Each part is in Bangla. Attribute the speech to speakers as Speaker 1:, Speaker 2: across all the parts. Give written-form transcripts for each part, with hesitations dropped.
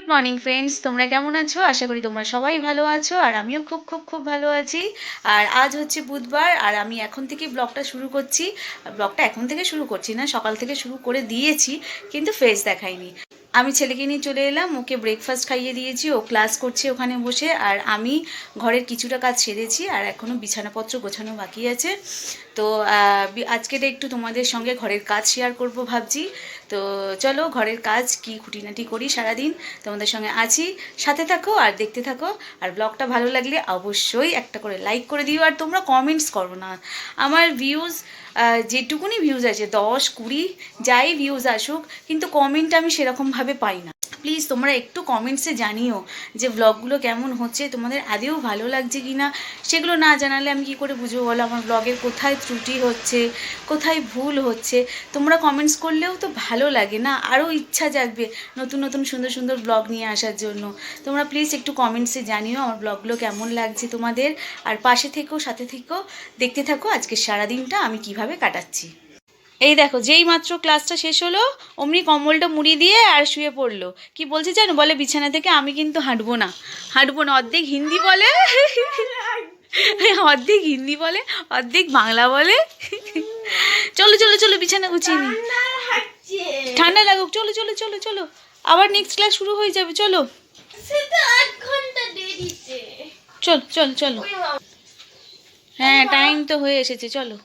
Speaker 1: গুড মর্নিং ফ্রেন্ডস, তোমরা কেমন আছো? আশা করি তোমরা সবাই ভালো আছো, আর আমিও খুব খুব খুব ভালো আছি। আর আজ হচ্ছে বুধবার, আর আমি এখন থেকে ব্লগটা শুরু করছি। ব্লগটা এখন থেকে শুরু করছি না, সকাল থেকে শুরু করে দিয়েছি, কিন্তু ফেস দেখাইনি। আমি ছেলেকে নিয়ে চলে এলাম, ওকে ব্রেকফাস্ট খাইয়ে দিয়েছি, ও ক্লাস করছে ওখানে বসে, আর আমি ঘরের কিছুটা কাজ সেরেছি, আর এখনও বিছানাপত্র গোছানো বাকি আছে। তো আজকের একটু তোমাদের সঙ্গে ঘরের কাজ শেয়ার করব ভাবছি। তো চলো ঘরের কাজ কি খুঁটিনাটি করি সারাদিন, তোমাদের সঙ্গে আছি, সাথে থাকো আর দেখতে থাকো। আর ব্লগটা ভালো লাগলে অবশ্যই একটা করে লাইক করে দিও, আর তোমরা কমেন্টস করো না। আমার ভিউজ যেটুকুনি ভিউজ আছে 10-20 যাই ভিউজ আসুক, কিন্তু কমেন্ট আমি সেরকমভাবে পাই না। প্লিজ তোমরা একটু কমেন্টসে জানিও যে ব্লগগুলো কেমন হচ্ছে, তোমাদের আদেও ভালো লাগছে কি না। সেগুলো না জানালে আমি কি করে বুঝবো বলো আমার ব্লগের কোথায় ত্রুটি হচ্ছে, কোথায় ভুল হচ্ছে। তোমরা কমেন্টস করলেও তো ভালো লাগে না, আরও ইচ্ছা জাগবে নতুন নতুন সুন্দর সুন্দর ব্লগ নিয়ে আসার জন্য। তোমরা প্লিজ একটু কমেন্টসে জানিও আমার ব্লগগুলো কেমন লাগছে তোমাদের, আর পাশে থেকো, সাথে থেকো, দেখতে থাকো আজকে সারাদিনটা আমি কিভাবে কাটাচ্ছি। এই দেখো, যেই মাত্র ক্লাসটা শেষ হলো অমনি কম্বলটা মুড়ি দিয়ে আর শুয়ে পড়লো। কি বলছে জানো, বলে বিছানা থেকে আমি কিন্তু হাঁটবো না, হাঁটবো না। অর্ধেক হিন্দি বলে, অর্ধেক হিন্দি বলে, অর্ধেক বাংলা বলে। চলো চলো চলো বিছানা গুছিয়ে নি, ঠান্ডা লাগুক, চলো চলো চলো চলো, আবার নেক্সট ক্লাস শুরু হয়ে যাবে, চলো চলো চলো চলো। হ্যাঁ টাইম তো হয়ে এসেছে, চলো।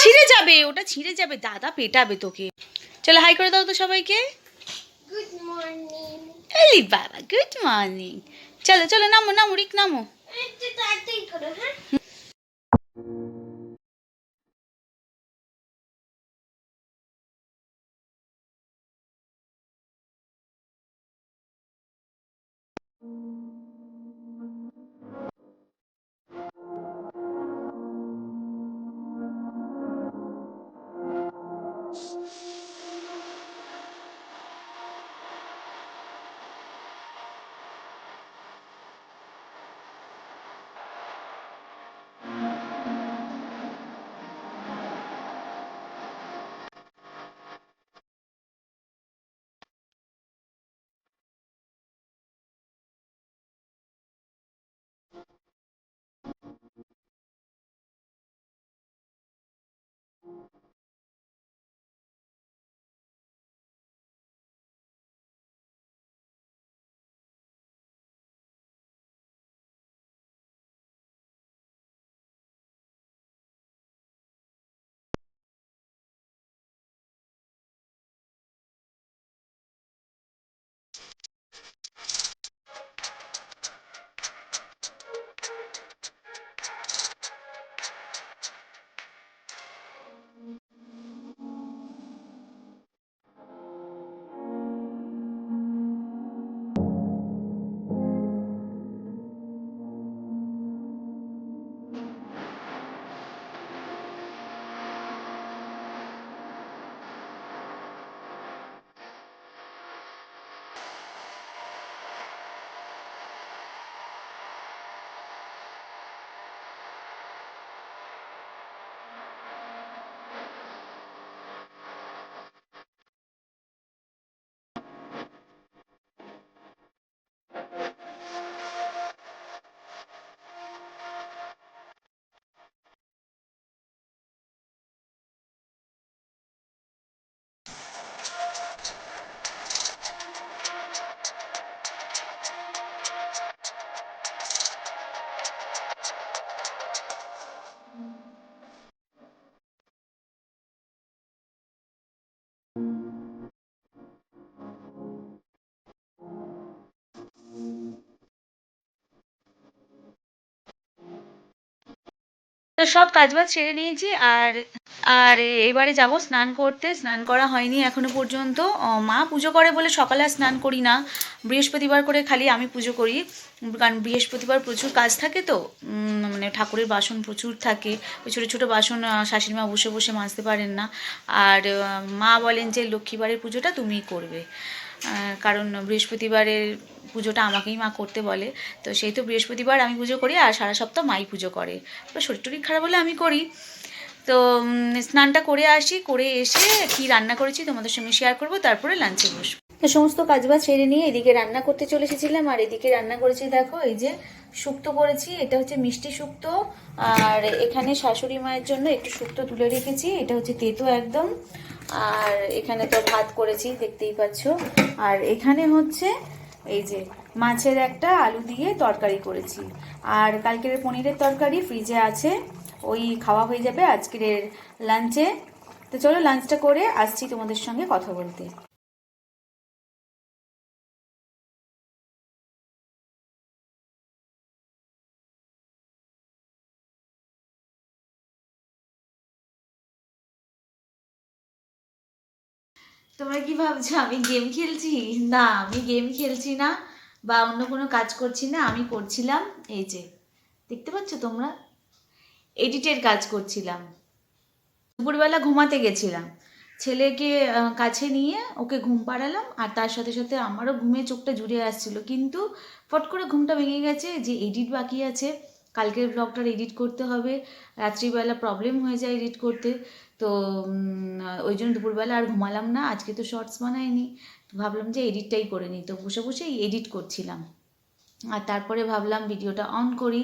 Speaker 1: ছিঁড়ে যাবে, ওটা ছিঁড়ে যাবে, দাদা পেটাবে তোকে। চলো হাই করে দাও তো সবাইকে।
Speaker 2: Good morning.
Speaker 1: এলি বাবা, গুড মর্নিং। চলো চলো নামো নামো, রিক নামো।
Speaker 2: একটু তাড়াতাড়ি করো, হ্যাঁ?
Speaker 1: তো সব কাজবাজ সেরে নিয়েছি, আর আর এবারে যাব স্নান করতে। স্নান করা হয়নি এখনো পর্যন্ত। মা পুজো করে বলে সকালে আর স্নান করি না, বৃহস্পতিবার করে খালি আমি পুজো করি, কারণ বৃহস্পতিবার প্রচুর কাজ থাকে তো, মানে ঠাকুরের বাসন প্রচুর থাকে, ওই ছোটো ছোটো বাসন শাশুড়িমা বসে বসে মাজতে পারেন না। আর মা বলেন যে লক্ষ্মীবারের পুজোটা তুমিই করবে, কারণ বৃহস্পতিবারের পুজোটা আমাকেই মা করতে বলে। তো সেই তো বৃহস্পতিবার আমি পুজো করি, আর সারা সপ্তাহ মাই পুজো করে। এবার শরীর টরীর খারাপ হলে আমি করি। তো স্নানটা করে আসি, করে এসে কি রান্না করেছি তোমাদের সঙ্গে শেয়ার করব, তারপরে লাঞ্চে বসবো। তো সমস্ত কাজবাজ সেরে নিয়ে এদিকে রান্না করতে চলে এসেছিলাম। আর এদিকে রান্না করেছি দেখো, এই যে শুক্তো করেছি, এটা হচ্ছে মিষ্টি শুক্তো। আর এখানে শাশুড়ি মায়ের জন্য একটু শুক্তো তুলে রেখেছি, এটা হচ্ছে তেতো একদম। আর এখানে তো ভাত করেছি দেখতেই পাচ্ছ। আর এখানে হচ্ছে এই যে মাছের একটা আলু দিয়ে তরকারি করেছি। আর কালকের পনিরের তরকারি ফ্রিজে আছে, ওই খাওয়া হয়ে যাবে আজকের লাঞ্চে। তো চলো লাঞ্চটা করে আসছি তোমাদের সঙ্গে কথা বলতে। তোমরা কি ভাবছো আমি গেম খেলছি? না, আমি গেম খেলছি না বা অন্য কোনো কাজ করছি না। আমি করছিলাম এই যে দেখতে পাচ্ছ তোমরা, এডিটের কাজ করছিলাম। দুপুরবেলা ঘুমাতে গেছিলাম, ছেলেকে কাছে নিয়ে ওকে ঘুম পাড়ালাম। আর তার সাথে সাথে আমারও ঘুমে চোখটা জুড়ে আসছিল, কিন্তু ফট করে ঘুমটা ভেঙে গেছে যে এডিট বাকি আছে, কালকের ব্লগটার এডিট করতে হবে। রাত্রিবেলা প্রবলেম হয়ে যায় এডিট করতে। তো ওই জন্য দুপুরবেলা আর ঘুমালাম না। আজকে তো শর্টস বানাইনি, তো ভাবলাম যে এডিটটাই করে নিই। তো বসে বসে এডিট করছিলাম। আর তারপরে ভাবলাম ভিডিওটা অন করি।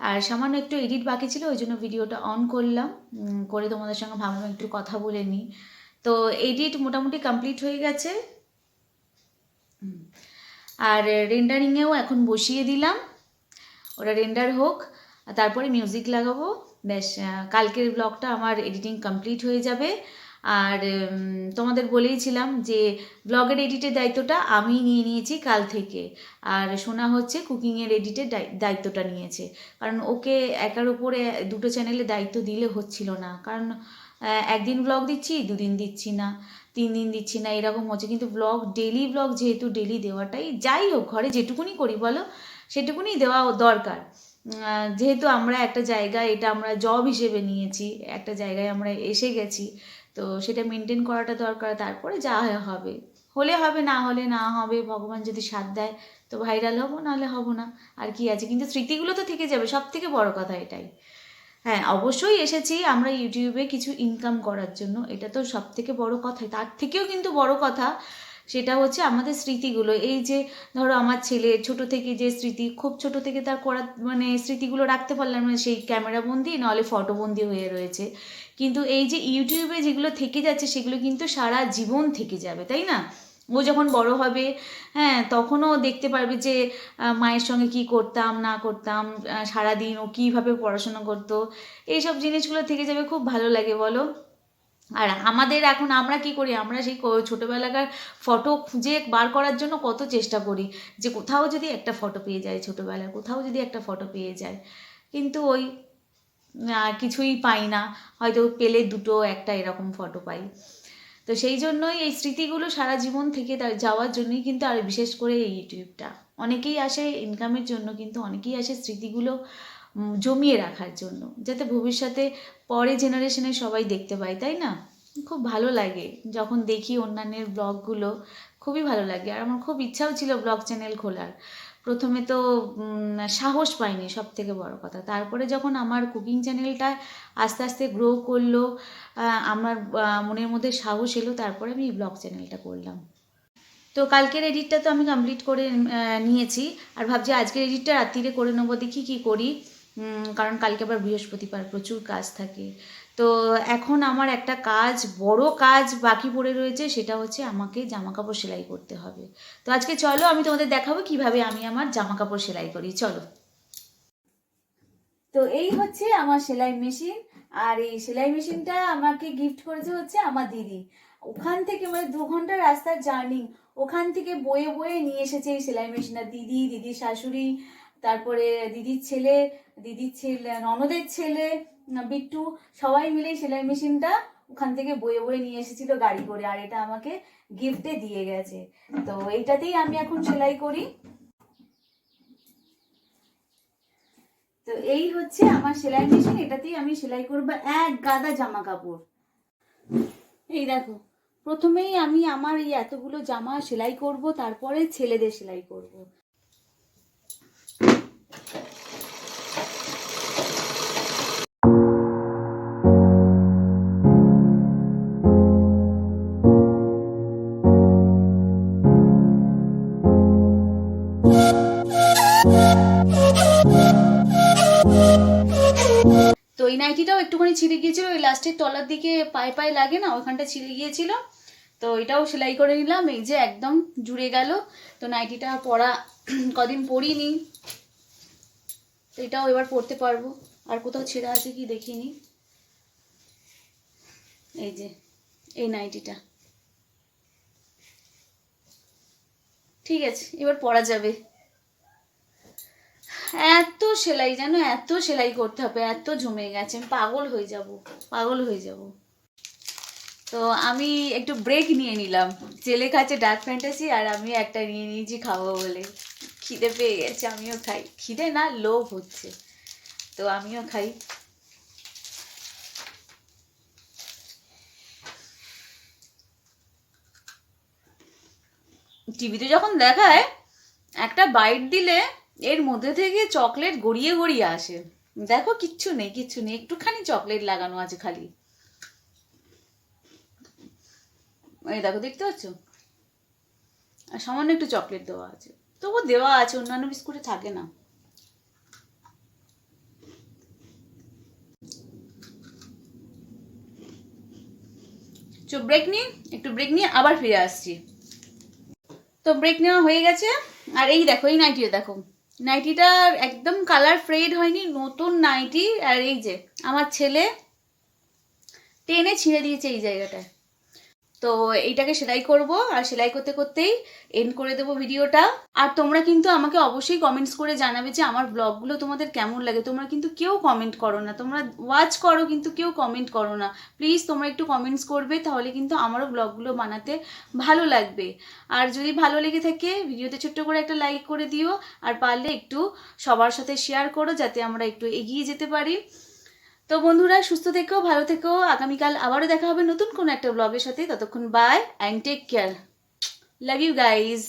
Speaker 1: আর সামান্য একটু এডিট বাকি ছিল, ওই জন্য ভিডিওটা অন করলাম। করে তোমাদের সঙ্গে ভাবলাম একটু কথা বলে নিই। তো এডিট মোটামুটি কমপ্লিট হয়ে গেছে। আর রেন্ডারিংয়েও এখন বসিয়ে দিলাম, ওটা রেন্ডার হোক, তারপরে মিউজিক লাগাবো। ব্যাস, কালকের ব্লগটা আমার এডিটিং কমপ্লিট হয়ে যাবে। আর তোমাদের বলেইছিলাম যে ব্লগের এডিটের দায়িত্বটা আমি নিয়ে নিয়েছি কাল থেকে। আর শোনা হচ্ছে কুকিংয়ের এডিটের দায়িত্বটা নিয়েছে। কারণ ওকে একার উপরে দুটো চ্যানেলে দায়িত্ব দিলে হচ্ছিল না। কারণ একদিন ব্লগ দিচ্ছি, দুদিন দিচ্ছি না, 3 দিন দিচ্ছি না, এরকম হচ্ছে। কিন্তু ব্লগ ডেলি ব্লগ যেহেতু ডেলি দেওয়াটাই, যাই হোক ঘরে যেটুকুনি করি বলো সেটুকুনি দেওয়া দরকার। যেহেতু আমরা একটা জায়গায়, এটা আমরা জব হিসেবে নিয়েছি, একটা জায়গায় আমরা এসে গেছি, তো সেটা মেনটেন করাটা দরকার। তারপরে যা হবে হলে হবে, না হলে না হবে। ভগবান যদি সাথ দেয় তো ভাইরাল হবো, নাহলে হবো না, আর কি আছে। কিন্তু স্মৃতিগুলো তো থেকে যাবে, সব থেকে বড় কথা এটাই। হ্যাঁ, অবশ্যই এসেছি আমরা ইউটিউবে কিছু ইনকাম করার জন্য, এটা তো সব থেকে বড় কথা। তার থেকেও কিন্তু বড় কথা সেটা হচ্ছে আমাদের স্মৃতিগুলো। এই যে ধরো আমার ছেলে ছোট থেকে যে স্মৃতি, খুব ছোট থেকে তার করা মানে স্মৃতিগুলো রাখতে পারলাম না, সেই ক্যামেরাবন্দি নাহলে ফটোবন্দি হয়ে রয়েছে। কিন্তু এই যে ইউটিউবে যেগুলো থেকে যাচ্ছে সেগুলো কিন্তু সারা জীবন থেকে যাবে, তাই না? ও যখন বড় হবে, হ্যাঁ, তখনও দেখতে পারবে যে মায়ের সঙ্গে কি করতাম না করতাম, সারাদিন ও কীভাবে পড়াশোনা করতো, এইসব জিনিসগুলো থেকে যাবে। খুব ভালো লাগে বলো। আর আমাদের এখন আমরা কি করি, আমরা সেই ছোটোবেলাকার ফটো খুঁজে বার করার জন্য কত চেষ্টা করি যে কোথাও যদি একটা ফটো পেয়ে যায়, ছোটোবেলার কোথাও যদি একটা ফটো পেয়ে যায়। কিন্তু ওই কিছুই পাই না, হয়তো পেলে দুটো একটা এরকম ফটো পাই। তো সেই জন্যই এই স্মৃতিগুলো সারা জীবন থেকে যাওয়ার জন্যই কিন্তু, আর বিশেষ করে এই ইউটিউবটা। অনেকেই আসে ইনকামের জন্য, কিন্তু অনেকেই আসে স্মৃতিগুলো জমিয়ে রাখার জন্য, যাতে ভবিষ্যতে পরে জেনারেশনে সবাই দেখতে পায়, তাই না? খুব ভালো লাগে যখন দেখি অন্যান্যের ব্লগগুলো, খুবই ভালো লাগে। আর আমার খুব ইচ্ছাও ছিল ব্লগ চ্যানেল খোলার। প্রথমে তো সাহস পাইনি, সব থেকে বড় কথা। তারপরে যখন আমার কুকিং চ্যানেলটা আস্তে আস্তে গ্রো করলো, আমার মনের মধ্যে সাহস এলো, তারপরে আমি এই ব্লগ চ্যানেলটা করলাম। তো কালকের এডিটটা তো আমি কমপ্লিট করে নিয়েছি। আর ভাবছি আজকের এডিটটা রাত্রিরে করে নেবো, দেখি কী করি। কারণ কালকে আবার বৃহস্পতিবার, প্রচুর কাজ থাকে। তো এখন আমার একটা কাজ, বড় কাজ বাকি পড়ে রয়েছে, সেটা হচ্ছে আমাকে জামাকাপড় সেলাই করতে হবে। তো আজকে চলো আমি তোমাদের দেখাবো কিভাবে আমি আমার জামাকাপড় সেলাই করি, চলো। তো এই হচ্ছে আমার সেলাই মেশিন। আর এই সেলাই মেশিনটা আমাকে গিফট করেছে হচ্ছে আমার দিদি। ওখান থেকে মানে 2 ঘন্টার রাস্তার জার্নি, ওখান থেকে বয়ে বয়ে নিয়ে এসেছে এই সেলাই মেশিনটা। দিদি, দিদির শাশুড়ি, তারপরে দিদির ছেলে, ননদের ছেলে বিট্টু, সবাই মিলে সেলাই মেশিনটা ওখান থেকে বয়ে বয়ে নিয়ে এসেছিল গাড়ি করে। আর এটা আমাকে গিফটে দিয়ে গেছে। তো এইটাতেই আমি এখন সেলাই করি। তো এই হচ্ছে আমার সেলাই মেশিন, এটাতেই আমি সেলাই করবো এক গাদা জামা কাপড়। এই দেখো, প্রথমেই আমি আমার এই এতগুলো জামা সেলাই করব, তারপরে ছেলেদের সেলাই করব। তো এই নাইটিটাও একটুখানি ছিঁড়ে গিয়েছিল, ওই লাস্টের তলার দিকে পায়ে পায়ে লাগে না, ওখানটা ছিঁড়ে গিয়েছিল। তো এটাও সেলাই করে নিলাম, এই যে একদম জুড়ে গেল। তো নাইটিটা পরা কদিন পরিনি, তো এটাও এবার পরতে পারবো। আর কোথাও ছেঁড়া আছে কি দেখিনি। এই যে এই নাইটিটা ঠিক আছে, এবার পরা যাবে। এত সেলাই, জানো এত সেলাই করতে হবে, এত জমে গেছে, আমি পাগল হয়ে যাব, পাগল হয়ে যাব। তো আমি একটু ব্রেক নিয়ে নিলাম, ছেলে খাচ্ছে ডার্ক ফ্যান্টাসি আর আমি একটা নিয়ে নিয়েছি খাবো বলে। খিদে পেয়ে গেছে, আমিও খাই। খিদে না, লোভ হচ্ছে, তো আমিও খাই। টিভিতে যখন দেখায় একটা বাইট দিলে এর মধ্যে থেকে চকলেট গড়িয়ে গড়িয়ে আসে, দেখো কিচ্ছু নেই, কিচ্ছু নেই, একটুখানি চকলেট লাগানো আছে খালি। এই দেখো, দেখতে পাচ্ছ, আর সামান্য একটু চকলেট দেওয়া আছে, তবু দেওয়া আছে, অন্যান্য বিস্কুটে থাকে না। তো ব্রেক নিই, একটু ব্রেক নিয়ে আবার ফিরে আসছি। তো ব্রেক নেওয়া হয়ে গেছে। আর এই দেখো, এই নাইটিটা দেখো, নাইটিটার একদম কালার ফেড হয়নি, নতুন নাইটি। আর এই যে আমার ছেলে টেনে ছিঁড়ে দিয়েছে এই জায়গাটায়। তো এইটাকে সেলাই করব, আর সেলাই করতে করতেই এন্ড করে দেবো ভিডিওটা। আর তোমরা কিন্তু আমাকে অবশ্যই কমেন্টস করে জানাবে যে আমার ব্লগগুলো তোমাদের কেমন লাগে। তোমরা কিন্তু কেউ কমেন্ট করো না, তোমরা ওয়াচ করো কিন্তু কেউ কমেন্ট করো না। প্লিজ তোমরা একটু কমেন্টস করবে, তাহলে কিন্তু আমারও ব্লগগুলো বানাতে ভালো লাগবে। আর যদি ভালো লেগে থাকে ভিডিওতে ছোট্ট করে একটা লাইক করে দিও, আর পারলে একটু সবার সাথে শেয়ার করো, যাতে আমরা একটু এগিয়ে যেতে পারি। তো বন্ধুরা, সুস্থ থেকো, ভালো থেকো। আগামীকাল আবারও দেখা হবে নতুন কোনো একটা ব্লগের সাথে। ততক্ষণ bye and take care. Love you guys.